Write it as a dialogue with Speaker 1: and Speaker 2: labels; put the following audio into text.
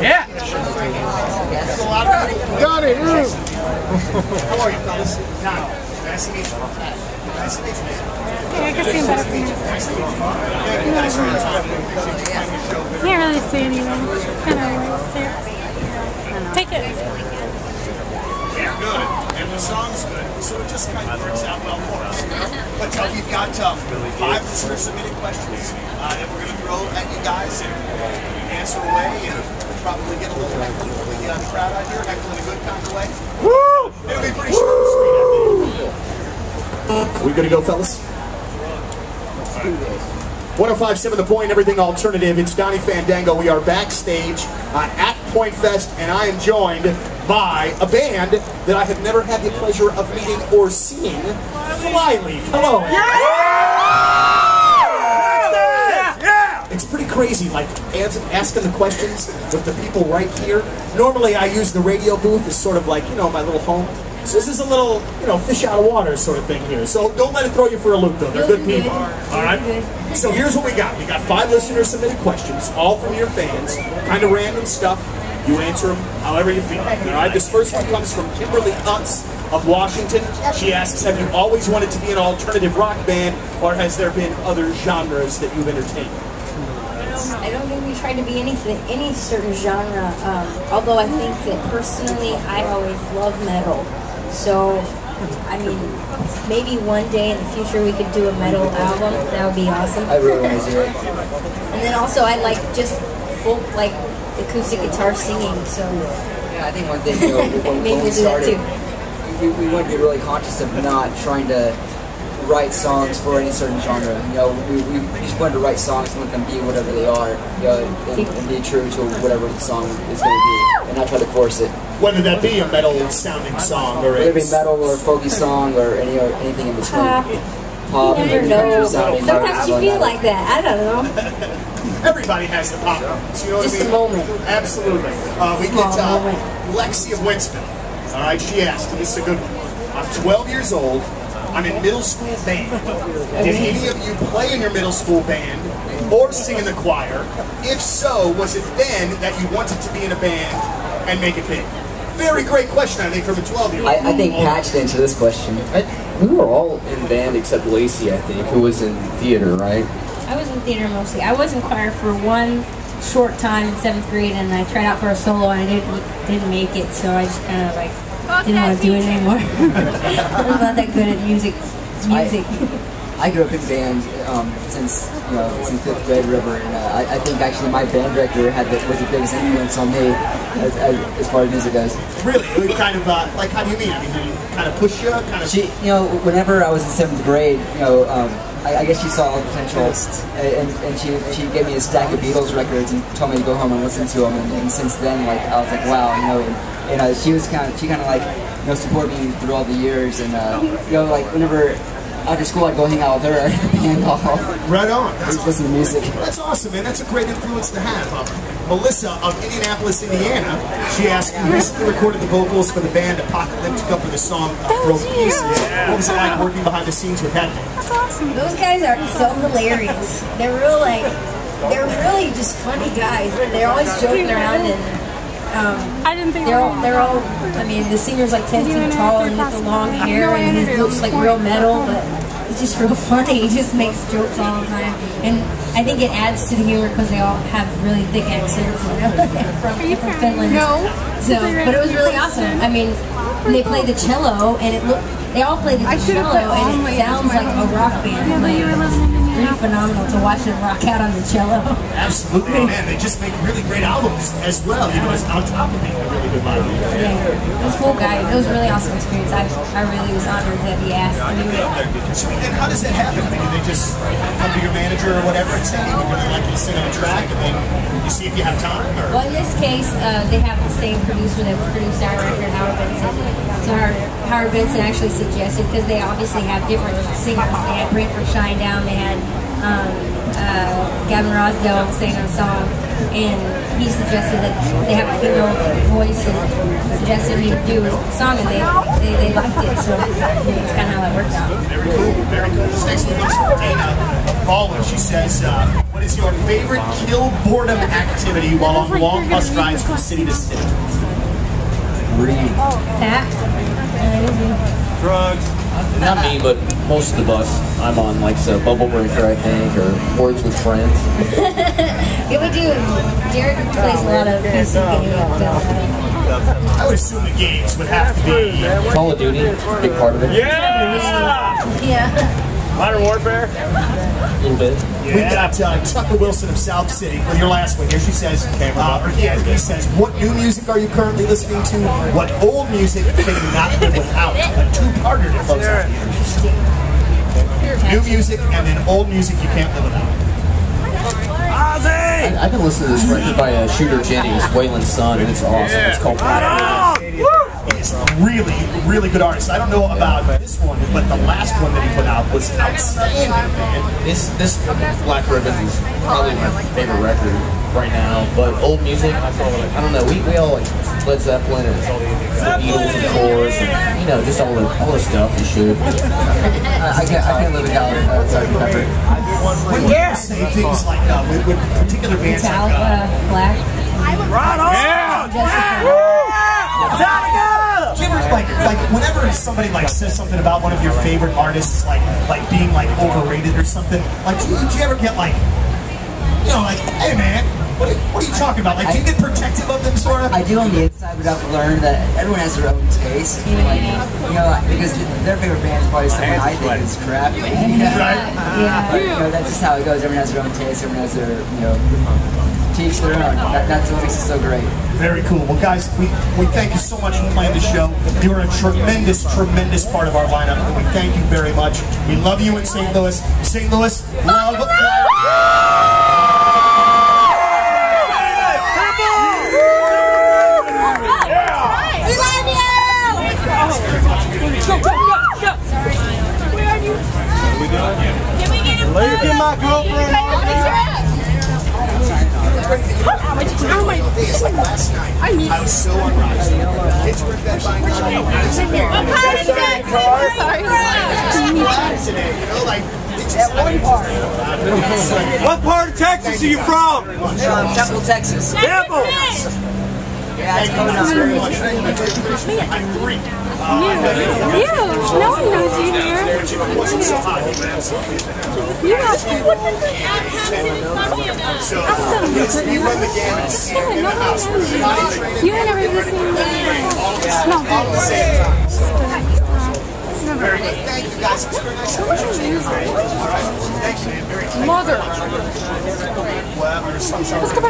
Speaker 1: Yeah.
Speaker 2: Got it.
Speaker 3: How are you, fellas? Nice to meet you. Nice to meet you.
Speaker 4: Yeah, I can see him better from here. Can't really see anything. It's kind of weird. Take it.
Speaker 3: Yeah, good. And the song's good, so it just kind of works out well for us. But we've got 5 listener-submitted questions that we're going to throw at you guys and answer away and probably get a little heckling from the crowd out here, heckling in a good kind of way. Woo! It'll be pretty short and sweet, I think. We good to go, fellas? 105.7 The Point, everything alternative. It's Donnie Fandango. We are backstage at Pointfest, and I am joined by a band that I have never had the pleasure of meeting or seeing, Flyleaf. Hello. Yeah! It's pretty crazy, like asking the questions with the people right here. Normally I use the radio booth as sort of like, you know, my little home. So this is a little, you know, fish out of water sort of thing here. So don't let it throw you for a loop, though. They're good people. All right? So here's what we got. We got 5 listener-submitted questions, all from your fans. Kind of random stuff. You answer them however you feel. All right? This first one comes from Kimberly Utz of Washington. She asks, have you always wanted to be an alternative rock band, or has there been other genres that you've entertained?
Speaker 5: I don't think we tried to be any certain genre, although I think that personally I always love metal. So, I mean, maybe one day in the future we could do a metal album. That would be awesome.
Speaker 6: I really want to do it.
Speaker 5: And then also I like just folk, like acoustic guitar singing. So
Speaker 6: yeah, I think one thing, you know, when we started, we wanted to be really conscious of not trying to write songs for any certain genre. You know, we just wanted to write songs and let them be whatever they are, you know, and be true to whatever the song is going to be, and not try to force it.
Speaker 3: Whether that be a metal-sounding song or
Speaker 6: whether it be metal or a folky song or anything in between. Pop,
Speaker 5: you never know. Sometimes you feel like that. I don't know.
Speaker 3: Everybody has the pop moments. You know what I mean?
Speaker 5: Just a moment.
Speaker 3: Absolutely. We get Lexi of Winston. All right, she asked, and this is a good one. I'm 12 years old. I'm in middle school band. Did any of you play in your middle school band or sing in the choir? If so, was it then that you wanted to be in a band and make it big? Very great question, I think, from a 12-year-old.
Speaker 6: I think patched into this question.
Speaker 7: We were all in band except Lacey, I think, who was in theater, right?
Speaker 5: I was in theater mostly. I was in choir for one short time in 7th grade, and I tried out for a solo, and I didn't make it, so I just kind of like didn't want to do it anymore. I'm not that good at music.
Speaker 6: I grew up in band since 5th grade, River, and I think actually my band director was the biggest influence on me as far as music goes.
Speaker 3: Really? Kind of like, how do you mean? I mean, did he kind of push you?
Speaker 6: She, you know, whenever I was in 7th grade, you know, I guess she saw all the potential, and she gave me a stack of Beatles records and told me to go home and listen to them, and since then, like, I was like, wow, you know, and she kind of like, you know, supported me through all the years, and you know, like whenever after school I'd go hang out with her at the band hall.
Speaker 3: Right on.
Speaker 6: Just listen to music.
Speaker 3: That's awesome, man. That's a great influence to have. Melissa of Indianapolis, Indiana, she asked, you recently recorded the vocals for the band Apocalyptica for the song Broke Pieces. What was it like working behind the scenes with that band?
Speaker 4: That's awesome.
Speaker 5: Those guys are so hilarious. They're really just funny guys. They're always joking around, and
Speaker 4: I didn't think
Speaker 5: they're all, I mean, the singer's like 10 feet tall and with the long hair, and he looks like real metal, but it's just real funny. He just makes jokes all the time, and I think it adds to the humor because they all have really thick accents, you know, from Finland. So, but it was really awesome. I mean, they played the cello, and they all played the cello, and it sounds like a rock band. Pretty phenomenal to watch them rock out on the cello.
Speaker 3: Absolutely, man. They just make really great albums as well. You know, it's on top of being a really good live band.
Speaker 5: Yeah, it was cool, guys. It was a really awesome experience. I really was honored that he asked to do it.
Speaker 3: Sweet. And how does that happen? I mean, do they just come to your manager or whatever and say, hey, we'd really like you to sing on a track, and then you see if you have time? Or?
Speaker 5: Well, in this case, they have the same producer that produced our record, Howard Benson. So Howard Benson actually suggested, because they obviously have different singers. They had Brentford Shinedown, they had Gavin Rosdell sang a song, and he suggested that they have a female voice, and suggested he do a song, and they liked it, so it's kind of how that worked out.
Speaker 3: Very cool, very cool. This next one comes from Dana of Baldwin. She says, what is your favorite kill boredom activity while on long bus rides from city to city?
Speaker 6: Read.
Speaker 7: Drugs. Not me, but most of the bus I'm on, like so Bubble Breaker, I think, or Words with Friends.
Speaker 5: Yeah, we do. Jared plays a lot of PC games.
Speaker 3: I would assume the games would have to be
Speaker 7: Call of Duty, a big part of it.
Speaker 5: Yeah.
Speaker 1: Modern Warfare?
Speaker 7: A little bit.
Speaker 3: We got Tucker Wilson of South City with your last one here. She says, he says, what new music are you currently listening to? What old music can you not live without? A two-parter to close out here. New music and then old music you can't live without.
Speaker 7: I've been listening to this record by Shooter Jennings, Waylon's son, and it's awesome. It's called
Speaker 3: He's a really, really good artist. I don't know about this one, but the last one that he put out was outstanding.
Speaker 7: This Black Ribbon is probably my favorite record right now. But old music, I don't know. We all like Led Zeppelin and the Beatles, of course, and just all the stuff you should.
Speaker 6: I can't live without Sgt. Pepper.
Speaker 3: When you say things like with particular bands like
Speaker 5: Black.
Speaker 1: Right on!
Speaker 3: like whenever somebody like says something about one of your favorite artists, like being like overrated or something, like do you ever get like, like, hey man, what are you talking about? Like, do you get protective of them, sort of?
Speaker 6: I do on the inside, but I've learned that everyone has their own taste. Like, because their favorite band is probably someone I think is crap.
Speaker 3: Right?
Speaker 5: Yeah.
Speaker 6: That's just how it goes. Everyone has their own taste. Everyone has their, to each their own. That's what makes it so great.
Speaker 3: Very cool. Well, guys, we thank you so much for playing the show. You are a tremendous, tremendous part of our lineup, and we thank you very much. We love you in St. Louis. St. Louis, love.
Speaker 1: Get my girlfriend on.
Speaker 3: Last night, I was so unrushed. Kids were in bed buying
Speaker 1: What part of Texas are you from?
Speaker 6: Temple, Texas.
Speaker 1: Temple!
Speaker 6: Yeah, it's going on very much.
Speaker 3: I'm free.
Speaker 4: No one knows you here. You ask them.
Speaker 3: We run the gamut.
Speaker 4: Yeah, nobody knows you. You and never listening to no.
Speaker 3: Very good. Thank you guys. It's very nice. Thanks, man. Very nice.
Speaker 4: Mother.
Speaker 3: Well,
Speaker 4: Let's go back.